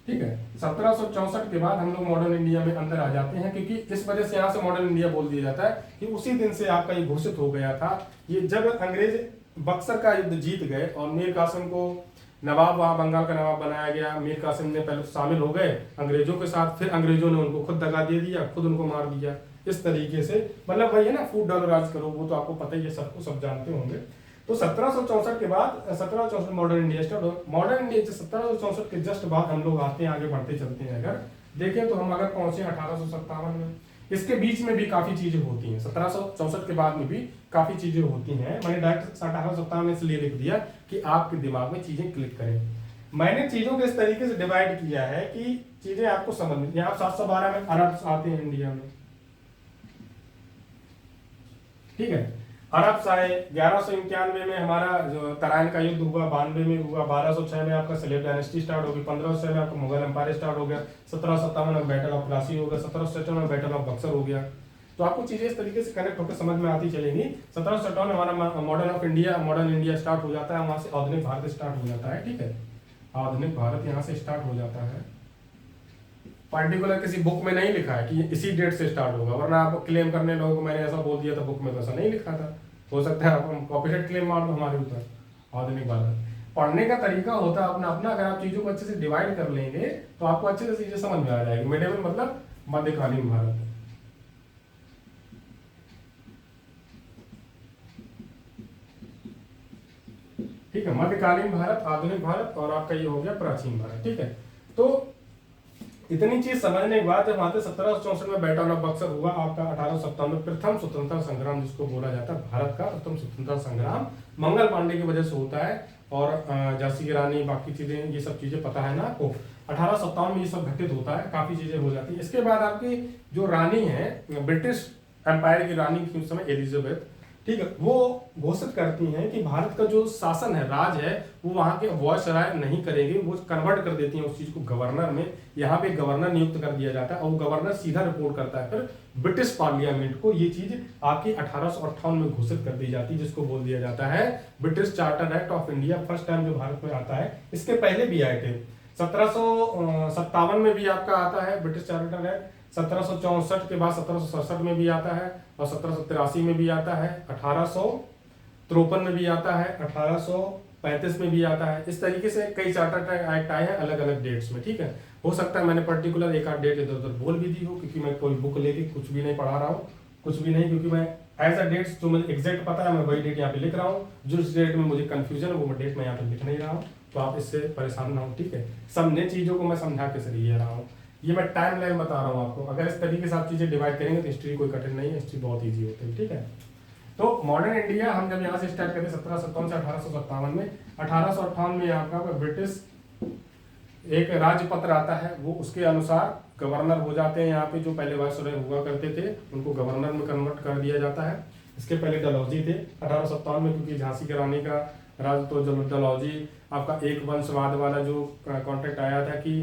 ठीक है, 1764 के बाद हम लोग मॉडर्न इंडिया में अंदर आ जाते हैं, क्योंकि इस वजह से यहाँ से मॉडर्न इंडिया बोल दिया जाता है कि उसी दिन से आपका ये घोषित हो गया था। ये जब अंग्रेज बक्सर का युद्ध जीत गए और मीर कासिम को नवाब, वहां बंगाल का नवाब बनाया गया। मीर कासिम ने पहले शामिल हो गए अंग्रेजों के साथ, फिर अंग्रेजों ने उनको खुद दगा दे दिया, खुद उनको मार दिया। इस तरीके से मतलब वही है ना, फूट डालो राज करो, वो तो आपको पता ही है, सबको सब जानते होंगे। तो 1764 के बाद 1764 मॉडर्न इंडिया स्टार्ट हो। मॉडर्न इंडिया 1764 के जस्ट बाद हम लोग आते हैं, आगे बढ़ते चलते हैं। अगर देखें तो हम अगर पहुंचे 1857 में, इसके बीच में भी काफी चीजें होती हैं। 1764 के बाद में भी काफी चीजें होती हैं। मैंने डायरेक्ट 1857 में इसलिए लिख दिया कि आपके दिमाग में चीजें क्लिक करें। मैंने चीजों को इस तरीके से डिवाइड किया है कि चीजें आपको समझ में। यहाँ 712 में अरब आते हैं इंडिया में, ठीक है, अरब आए। 1191 में हमारा जो तराइन का युद्ध हुआ, 92 में हुआ। 1206 में आपका सलेब डायनेस्टी स्टार्ट होगी। 1506 में आपका मुगल एम्पायर स्टार्ट हो गया। 1757 में बैटल ऑफ प्लासी हो गया। 1757 में बैटल ऑफ बक्सर हो गया। तो आपको चीजें इस तरीके से कनेक्ट होकर समझ में आती चलेंगी। 1757 में हमारा modern of India, modern India start हो जाता है, वहां से आधुनिक भारत स्टार्ट हो जाता है। ठीक है, आधुनिक भारत यहाँ से स्टार्ट हो जाता है। पर्टिकुलर किसी बुक में नहीं लिखा है कि इसी डेट से स्टार्ट होगा, वरना आप क्लेम करने लोगों को मैंने ऐसा बोल दिया था, बुक में तो ऐसा नहीं लिखा था। हो सकता है आप कॉपीराइट क्लेम मार दो हमारे ऊपर। आधुनिक भारत पढ़ने का तरीका होता है अपना अपना। अगर आप चीजों को अच्छे से डिवाइड कर लेंगे तो आपको अच्छे से चीजें समझ में आ जाएगी। मिडिवल मतलब मध्यकालीन भारत। ठीक है, मध्यकालीन भारत, आधुनिक भारत और आपका ये हो गया प्राचीन भारत। ठीक है, तो इतनी चीज समझने के बाद जब आते 1764 में बैटल ऑफ बक्सर हुआ, आपका 1857 में प्रथम स्वतंत्रता संग्राम जिसको बोला जाता है, भारत का प्रथम स्वतंत्रता संग्राम मंगल पांडे की वजह से होता है। और झांसी की रानी, बाकी चीजें, ये सब चीजें पता है ना आपको। 1857 में ये सब घटित होता है, काफी चीजें हो जाती है। इसके बाद आपकी जो रानी है, ब्रिटिश एम्पायर की रानी थी उस समय, एलिजाबेथ, ठीक है, वो घोषित करती हैं कि भारत का जो शासन है, राज है, वो वहां के वॉयसराय नहीं करेंगे, वो कन्वर्ट कर देती हैं उस चीज को गवर्नर में। यहाँ पे गवर्नर नियुक्त कर दिया जाता है और वो गवर्नर सीधा रिपोर्ट करता है फिर ब्रिटिश पार्लियामेंट को। ये चीज आपकी 1858 में घोषित कर दी जाती है, जिसको बोल दिया जाता है British charter act of India. First time जो भारत में आता है, इसके पहले भी आए थे। 1757 में भी आपका आता है ब्रिटिश चार्टर एक्ट। 1764 के बाद 1767 में भी आता है और 1783 में भी आता है, 1853 में भी आता है, 1835 में भी आता है। इस तरीके से कई चार्टर एक्ट आए हैं अलग अलग डेट्स में। ठीक है, हो सकता है मैंने पर्टिकुलर एक आध डेट इधर उधर बोल भी दी हो, क्योंकि मैं कोई बुक लेके कुछ भी नहीं पढ़ा रहा हूँ, कुछ भी नहीं, क्योंकि मैं एज अ डेट्स जो मुझे एग्जैक्ट पता है मैं वही डेट यहाँ पे लिख रहा हूँ। जिस डेट में मुझे कंफ्यूजन है वो डेट मैं यहाँ पे लिख नहीं रहा हूँ, तो आप इससे परेशान ना हो। ठीक है, समझने चीजों को मैं समझा के सही रहा हूँ। ये मैं टाइम लाइन बता रहा हूँ आपको। अगर इस तरीके से आप चीजें डिवाइड करेंगे तो हिस्ट्री कोई कठिन नहीं है, हिस्ट्री बहुत ईजी होती है। ठीक है, तो मॉडर्न इंडिया हम जब यहाँ से स्टार्ट करें 1757 से 1857 में, 1858 में आपका ब्रिटिश एक राज्य पत्र आता है, वो उसके अनुसार गवर्नर हो जाते हैं। यहाँ पे जो पहले वायसराय हुआ करते थे उनको गवर्नर में कन्वर्ट कर दिया जाता है। इसके पहले डलहौजी थे 1857 में, क्योंकि झांसी की रानी का राज, तो जब डलहौजी आपका एक वंशवाद वाला जो कॉन्ट्रैक्ट आया था कि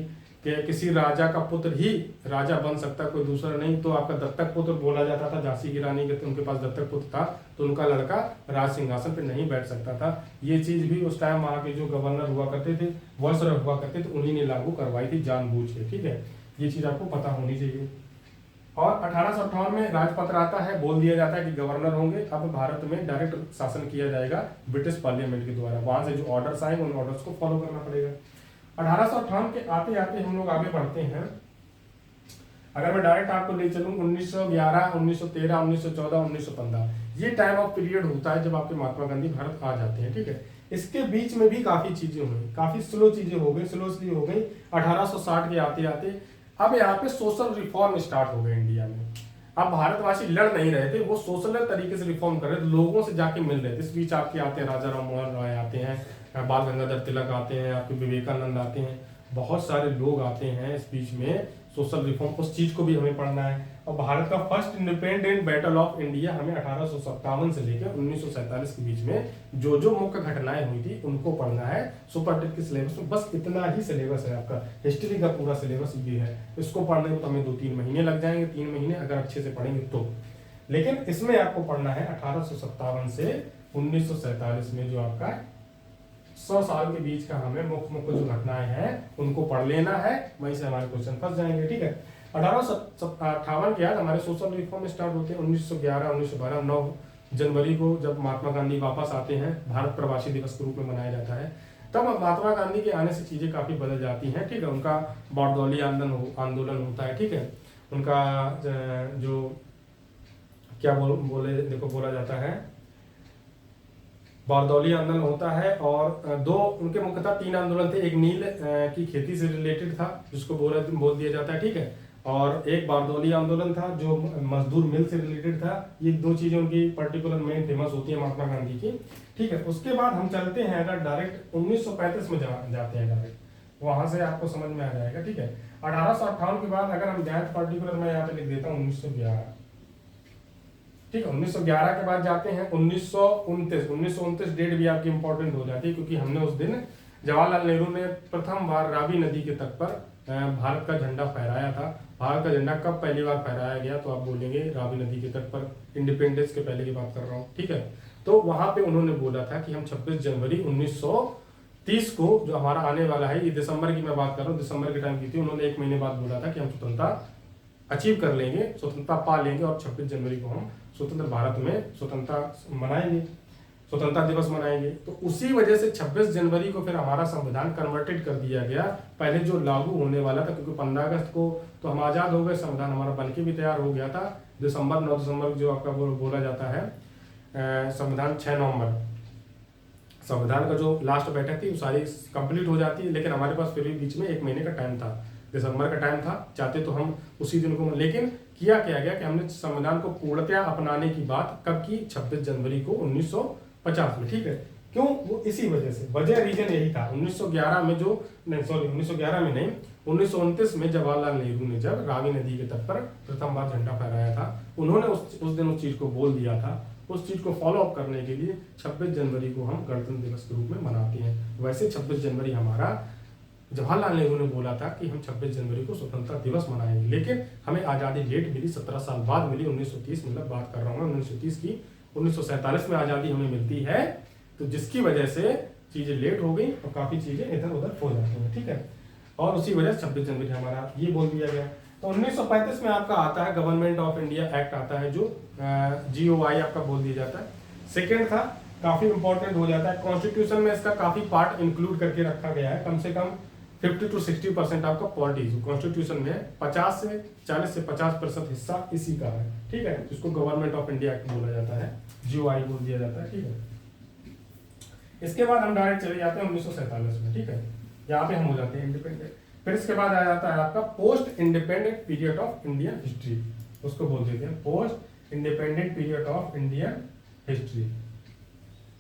किसी राजा का पुत्र ही राजा बन सकता है, कोई दूसरा नहीं। तो आपका दत्तक पुत्र बोला जाता था। झांसी की रानी के उनके पास दत्तक पुत्र था, तो उनका लड़का राज सिंहासन पे नहीं बैठ सकता था। ये चीज भी उस टाइम वहां के जो गवर्नर हुआ करते थे, वायसराय हुआ करते थे, उन्हीं ने लागू करवाई थी जानबूझ के। ठीक है, ये चीज आपको पता होनी चाहिए। और 1858 में राजपत्र आता है, बोल दिया जाता है कि गवर्नर होंगे। अब भारत में डायरेक्ट शासन किया जाएगा ब्रिटिश पार्लियामेंट के द्वारा। वहां से जो ऑर्डर्स आएंगे उन ऑर्डर्स को फॉलो करना पड़ेगा। 1858 के आते आते हम लोग आगे बढ़ते हैं। अगर मैं डायरेक्ट आपको ले चलूं 1911, 1913, 1914, 1915, ये टाइम ऑफ पीरियड होता है जब आपके महात्मा गांधी भारत आ जाते हैं। ठीक है, इसके बीच में भी काफी चीजें हुई, काफी स्लो चीजें हो गई, स्लो इसलिए हो गई 1860 के आते आते अब यहाँ पे सोशल रिफॉर्म स्टार्ट हो गए इंडिया में। अब भारतवासी लड़ नहीं रहे थे, वो सोशल तरीके से रिफॉर्म कर रहे थे, लोगों से जाके मिल रहे थे। इस बीच आपके आते हैं राजा राम मोहन राय आते हैं, बाल गंगाधर तिलक आते हैं, आपके विवेकानंद आते हैं, बहुत सारे लोग आते हैं इस बीच में सोशल रिफॉर्म, उस चीज को भी हमें पढ़ना है। और भारत का first independent battle of India हमें 1857 से लेकर 1947 के बीच में जो जो मुख्य घटनाएं हुई थी उनको पढ़ना है सुपर के सिलेबस में। बस इतना ही सिलेबस है आपका, हिस्ट्री का पूरा सिलेबस ये है। इसको पढ़ने में तो हमें 2-3 महीने लग जाएंगे, 3 महीने अगर अच्छे से पढ़ेंगे तो। लेकिन इसमें आपको पढ़ना है 1857 से 1947 में जो आपका 100 साल के बीच का हमें मुख्य मुख्य जो घटनाएं हैं उनको पढ़ लेना है, वहीं से हमारे क्वेश्चन फंस जाएंगे। ठीक है, 1858 के बाद हमारे सोशल रिफॉर्म स्टार्ट होते हैं। 1911, 1912, 9 जनवरी को जब महात्मा गांधी वापस आते हैं, भारत प्रवासी दिवस के रूप में मनाया जाता है। तब महात्मा गांधी के आने से चीजें काफी बदल जाती हैं। ठीक है, उनका बारदौली आंदोलन होता है। ठीक है, उनका जो क्या बोला जाता है, बारदौली आंदोलन होता है। और दो उनके मुख्यतः 3 आंदोलन थे। एक नील की खेती से रिलेटेड था जिसको बोल दिया जाता है। ठीक है, और एक बारदौली आंदोलन था जो मजदूर मिल से रिलेटेड था। ये 2 चीजें उनकी पर्टिकुलर मेन फेमस होती है महात्मा गांधी की। ठीक है, उसके बाद हम चलते हैं अगर डायरेक्ट 1935 में जाते हैं डायरेक्ट, वहां से आपको समझ में आ जाएगा। ठीक है, 1858 के बाद अगर हम जाए पर्टिकुलर मैं यहाँ पे लिख देता हूँ 1911। ठीक है, 1911 के बाद जाते हैं 1929 डेट भी आपकी इंपॉर्टेंट हो जाती है क्योंकि हमने उस दिन जवाहरलाल नेहरू ने प्रथम बार रावी नदी के तट पर भारत का झंडा फहराया था। भारत का झंडा कब पहली बार फहराया गया, तो आप बोलेंगे रावी नदी के तट पर, इंडिपेंडेंस के पहले की बात कर रहा हूँ। ठीक है, तो वहां पे उन्होंने बोला था कि हम 26 जनवरी 1930 को जो हमारा आने वाला है, ये दिसंबर की मैं बात कर रहा हूँ, दिसंबर के टाइम की थी, उन्होंने 1 महीने बाद बोला था कि हम स्वतंत्रता अचीव कर लेंगे, स्वतंत्रता पा लेंगे और 26 जनवरी को हम स्वतंत्र भारत में स्वतंत्रता मनाएंगे, स्वतंत्रता दिवस मनाएंगे। तो उसी वजह से 26 जनवरी को फिर हमारा संविधान कन्वर्टेड कर दिया गया, पहले जो लागू होने वाला था, क्योंकि 15 अगस्त को तो हम आजाद हो गए, संविधान हमारा बनके भी तैयार हो गया था। 9 दिसंबर जो आपका बोला जाता है संविधान 6 नवंबर संविधान का जो लास्ट बैठक थी वो सारी कंप्लीट हो जाती है, लेकिन हमारे पास फिर भी बीच में 1 महीने का टाइम था, दिसंबर का टाइम था। चाहते तो हम उसी दिन को, लेकिन किया क्या गया कि हमने संविधान को पूर्णतया अपनाने की बात कब की, 26 जनवरी को 1950 में। ठीक है, क्यों, वो इसी वजह से, वजह रीजन यही था। 1911 में जो नहीं, सॉरी 1911 में नहीं, 1929 में जवाहरलाल नेहरू ने जब रावी नदी के तट पर प्रथम बार झंडा फहराया था, उन्होंने उस दिन उस चीज को बोल दिया था। उस चीज को फॉलो अप करने के लिए 26 जनवरी को हम गणतंत्र दिवस के रूप में मनाते हैं। वैसे 26 जनवरी हमारा जवाहरलाल नेहरू ने बोला था कि हम 26 जनवरी को स्वतंत्रता दिवस मनाएंगे, लेकिन हमें आज़ादी लेट मिली, 17 साल बाद मिली, 1930 मतलब बात कर रहा हूँ 1930 की। 1947 में आज़ादी हमें मिलती है, तो जिसकी वजह से चीज़ें लेट हो गई और काफ़ी चीज़ें इधर उधर हो जाती हैं। ठीक है, और उसी वजह से 26 जनवरी हमारा ये बोल दिया गया। तो 1935 में आपका आता है गवर्नमेंट ऑफ इंडिया एक्ट आता है, जो GOI आपका बोल दिया जाता है। सेकेंड था, काफ़ी इंपॉर्टेंट हो जाता है, कॉन्स्टिट्यूशन में इसका काफ़ी पार्ट इंक्लूड करके रखा गया है, कम से कम 50 to 60% आपका पॉलिटिक्स कॉन्स्टिट्यूशन में 40 से 50% हिस्सा इसी का है। ठीक है, जिसको गवर्नमेंट ऑफ इंडिया एक्ट बोला जाता है, GOI बोल दिया जाता है। ठीक है, इसके बाद हम डायरेक्ट चले जाते हैं 1947 में। ठीक है, यहाँ पे हम हो जाते हैं इंडिपेंडेंट। फिर इसके बाद आ जाता है आपका post independent period of Indian history, उसको बोल देते हैं post independent period of Indian history,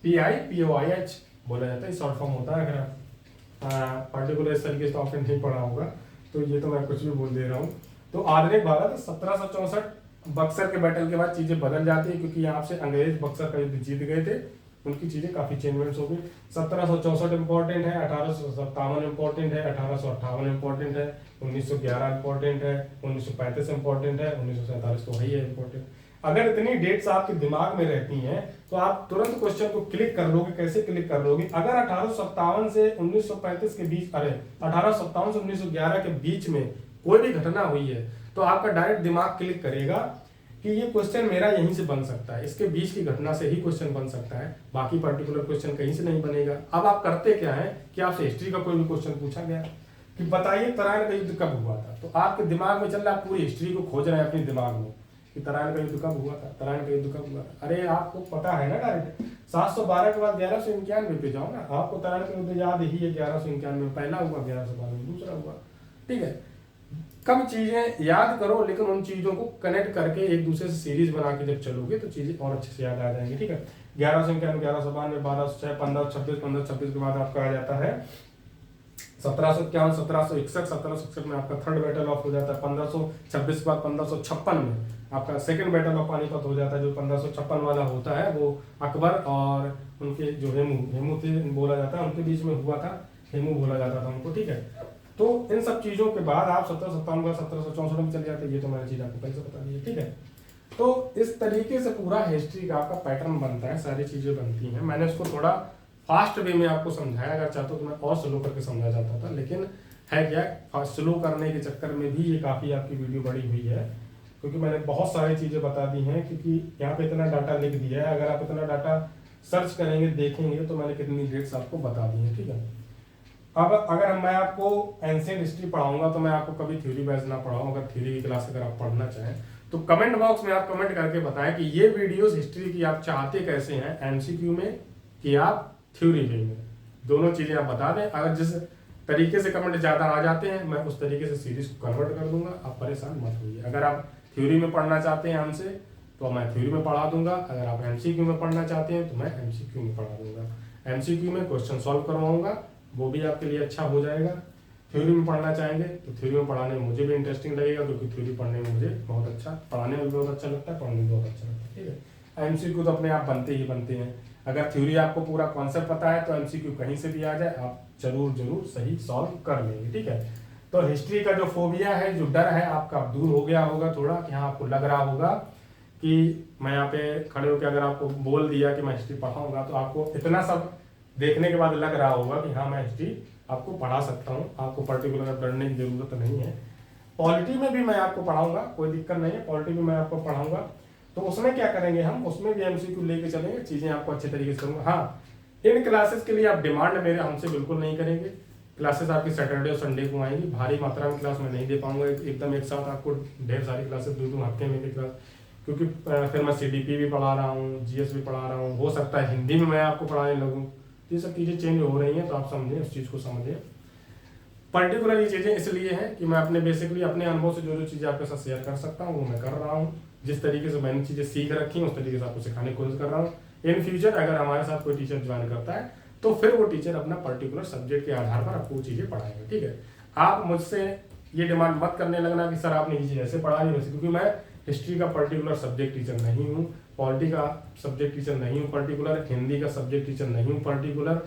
PIPOIH बोला जाता है, शॉर्ट फॉर्म होता है। अगर पर्टिकुलर इस तरीके से आपने नहीं पढ़ा होगा तो ये तो मैं कुछ भी बोल दे रहा हूँ। तो आधुनिक भारत 1764 बक्सर के बैटल के बाद चीजें बदल जाती है, क्योंकि यहाँ से अंग्रेज बक्सर का युद्ध जीत गए थे, उनकी चीजें काफी चेंजमेंट्स हो गई। 1764 इंपॉर्टेंट है, 1857 इंपॉर्टेंट है, 1858 इंपॉर्टेंट है, 1911 इंपॉर्टेंट है, 1935 इंपॉर्टेंट है, 1947 तो वही है इंपॉर्टेंट। अगर इतनी डेट्स आपके दिमाग में रहती हैं तो आप तुरंत क्वेश्चन को क्लिक कर लोगे। कैसे क्लिक कर लोगे, अगर 1857 से 1935 के बीच, 1857 से 1911 के बीच में कोई भी घटना हुई है तो आपका डायरेक्ट दिमाग क्लिक करेगा कि ये क्वेश्चन मेरा यहीं से बन सकता है, इसके बीच की घटना से ही क्वेश्चन बन सकता है, बाकी पर्टिकुलर क्वेश्चन कहीं से नहीं बनेगा। अब आप करते क्या है कि आपसे हिस्ट्री का कोई भी क्वेश्चन पूछा गया कि बताइए तराइन का युद्ध कब हुआ था, तो आपके दिमाग में चल रहा है, पूरी हिस्ट्री को खोज रहे हैं अपने दिमाग में कि तराइन का युद्ध कब हुआ था, तराइन का युद्ध कब हुआ था। अरे आपको पता है ना डायरेक्ट 712 के बाद 1191 पे जाओ ना, आपको तरण के मुद्दे याद ही है, 1191 पहला हुआ, 1112 दूसरा हुआ, ठीक है। कम चीजें याद करो, लेकिन उन चीजों को कनेक्ट करके एक दूसरे से सीरीज बना के जब चलोगे तो चीजें और अच्छे से याद आ जाएंगी, ठीक है। 1191, 1192, 1206, 1526, 1526 के बाद आपका आ जाता है 1751, 1761, 1761 में आपका थर्ड बैटल ऑफ हो जाता है। 1526 के बाद 1556 में आपका सेकंड बैटल ऑफ पानीपत हो जाता है। जो 1556 वाला होता है वो अकबर और उनके जो हेमू थे बोला जाता है, उनके बीच में हुआ था, हेमू बोला जाता था उनको, ठीक है। तो इन सब चीजों के बाद आप 1757 का 1764 में चले जाते हैं, ये तो मैंने चीज आपको पहले से बता दी है, ठीक है। तो इस तरीके से पूरा हिस्ट्री का आपका पैटर्न बनता है, सारी चीजें बनती हैं। मैंने इसको थोड़ा फास्ट वे में आपको समझाया, अगर चाहता तो मैं और स्लो करके समझा जाता था, लेकिन है क्या, स्लो करने के चक्कर में भी ये काफी आपकी वीडियो बड़ी हुई है, क्योंकि मैंने बहुत सारी चीजें बता दी हैं, क्योंकि यहाँ पे इतना डाटा लिख दिया है। अगर आप इतना डाटा सर्च करेंगे, देखेंगे, तो मैंने कितनी डेट्स आपको बता दी है, ठीक है। अब अगर मैं आपको एंशिएंट हिस्ट्री पढ़ाऊंगा तो मैं आपको कभी थ्योरी वाइज ना पढ़ाऊं। अगर थ्योरी की क्लास अगर आप पढ़ना चाहें तो कमेंट बॉक्स में आप कमेंट करके बताएं कि ये वीडियोस हिस्ट्री की आप चाहते कैसे हैं, एमसीक्यू में कि आप थ्योरी वे में, दोनों चीजें आप बता दें। अगर जिस तरीके से कमेंट ज्यादा आ जाते हैं, मैं उस तरीके से सीरीज को कन्वर्ट कर दूंगा, आप परेशान मत होइए। अगर आप थ्योरी में पढ़ना चाहते हैं हमसे तो मैं थ्योरी में पढ़ा दूंगा, अगर आप एमसीक्यू में पढ़ना चाहते हैं तो मैं एमसीक्यू में पढ़ा दूंगा। एमसीक्यू में क्वेश्चन सॉल्व करवाऊंगा, वो भी आपके लिए अच्छा हो जाएगा। थ्योरी में पढ़ना चाहेंगे तो थ्योरी में पढ़ाने में मुझे भी इंटरेस्टिंग लगेगा, क्योंकि थ्योरी पढ़ने में मुझे बहुत अच्छा, पढ़ाने में भी बहुत अच्छा लगता है, पढ़ने में बहुत अच्छा लगता है, ठीक है। एमसीक्यू तो अपने आप बनते ही बनते हैं। अगर थ्योरी आपको पूरा कॉन्सेप्ट पता है तो एमसीक्यू कहीं से भी आ जाए आप जरूर सही सॉल्व कर लेंगे, ठीक है। तो हिस्ट्री का जो फोबिया है, जो डर है आपका दूर हो गया होगा थोड़ा, कि हाँ आपको लग रहा होगा कि मैं यहाँ पे खड़े होकर अगर आपको बोल दिया कि मैं हिस्ट्री पढ़ाऊंगा तो आपको इतना सब देखने के बाद लग रहा होगा कि हाँ मैं हिस्ट्री आपको पढ़ा सकता हूँ, आपको पर्टिकुलर पढ़ने की जरूरत नहीं है। पॉलिटी में भी मैं आपको पढ़ाऊंगा, कोई दिक्कत नहीं है, पॉलिटी में मैं आपको पढ़ाऊंगा। तो उसमें क्या करेंगे हम, उसमें भी एमसीक्यू लेके चलेंगे, चीजें आपको अच्छे तरीके से करूंगा। हाँ, इन क्लासेस के लिए आप डिमांड मेरे हमसे बिल्कुल नहीं करेंगे। क्लासेस आपकी सैटरडे और संडे को आएंगी, भारी मात्रा में क्लास में नहीं दे पाऊंगा एकदम एक साथ आपको ढेर सारी क्लासेस, 2-2 हफ्ते में एक क्लास, क्योंकि फिर मैं सीडीपी भी पढ़ा रहा हूँ, जीएस भी पढ़ा रहा हूँ, हो सकता है हिंदी में मैं आपको पढ़ाने लगूँ। ये सब चीजें चेंज हो रही हैं, तो आप समझें, उस चीज को समझें। पर्टिकुलर ये चीजें इसलिए हैं कि मैं अपने बेसिकली अपने अनुभव से जो चीजें आपके साथ शेयर कर सकता हूँ वो मैं कर रहा हूँ। जिस तरीके से मैंने चीजें सीख रखी हैं उस तरीके से आपको सिखाने की कोशिश कर रहा हूँ। इन फ्यूचर अगर हमारे साथ कोई टीचर ज्वाइन करता है तो फिर वो टीचर अपना पर्टिकुलर सब्जेक्ट के आधार पर आपको चीजें पढ़ाएंगे, ठीक है। आप मुझसे ये डिमांड मत करने लगना कि सर आपने ये चीज ऐसे पढ़ा दी वैसे, क्योंकि मैं हिस्ट्री का पर्टिकुलर सब्जेक्ट टीचर नहीं हूँ, पॉलिटी का सब्जेक्ट टीचर नहीं हूँ पर्टिकुलर, हिंदी का सब्जेक्ट टीचर नहीं हूँ पर्टिकुलर,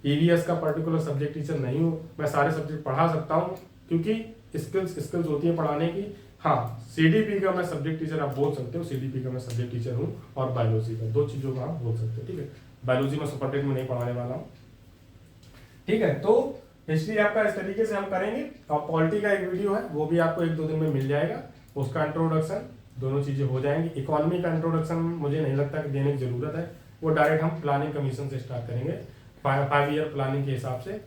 ईवीएस का पर्टिकुलर सब्जेक्ट टीचर नहीं हूँ। मैं सारे सब्जेक्ट पढ़ा सकता हूँ, क्योंकि स्किल्स होती है पढ़ाने की। हाँ, सीडीपी का मैं सब्जेक्ट टीचर आप बोल सकते हो, सीडीपी का मैं सब्जेक्ट टीचर हूँ, और बायोलॉजी का, 2 चीजों का आप बोल सकते हो, ठीक है। बायोलॉजी में सुपरटेट में नहीं पढ़ाने वाला हूँ, ठीक है। तो हिस्ट्री आपका इस तरीके से हम करेंगे, और पॉलिटी का एक वीडियो है वो भी आपको 1-2 दिन में मिल जाएगा, उसका इंट्रोडक्शन, दोनों चीजें हो जाएंगी। इकोनॉमी का इंट्रोडक्शन मुझे नहीं लगता कि देने की जरूरत है, वो डायरेक्ट हम प्लानिंग कमीशन से स्टार्ट करेंगे, 5 ईयर प्लानिंग के हिसाब से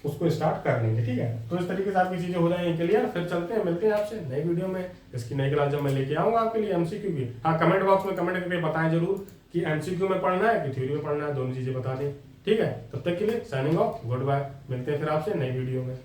उसको स्टार्ट कर लेंगे, ठीक है। तो इस तरीके से आपकी चीजें हो जाएंगी क्लियर। फिर चलते हैं, मिलते हैं आपसे नई वीडियो में। इसकी नई क्लास जब मैं लेके आऊंगा आपके लिए एमसीक्यू की, हाँ कमेंट बॉक्स में कमेंट करके बताएं जरूर कि एमसीक्यू में पढ़ना है कि थ्योरी में पढ़ना है, दोनों चीजें बता दें, ठीक है। तब तक के लिए साइनिंग ऑफ, गुड बाय, मिलते हैं फिर आपसे नई वीडियो में।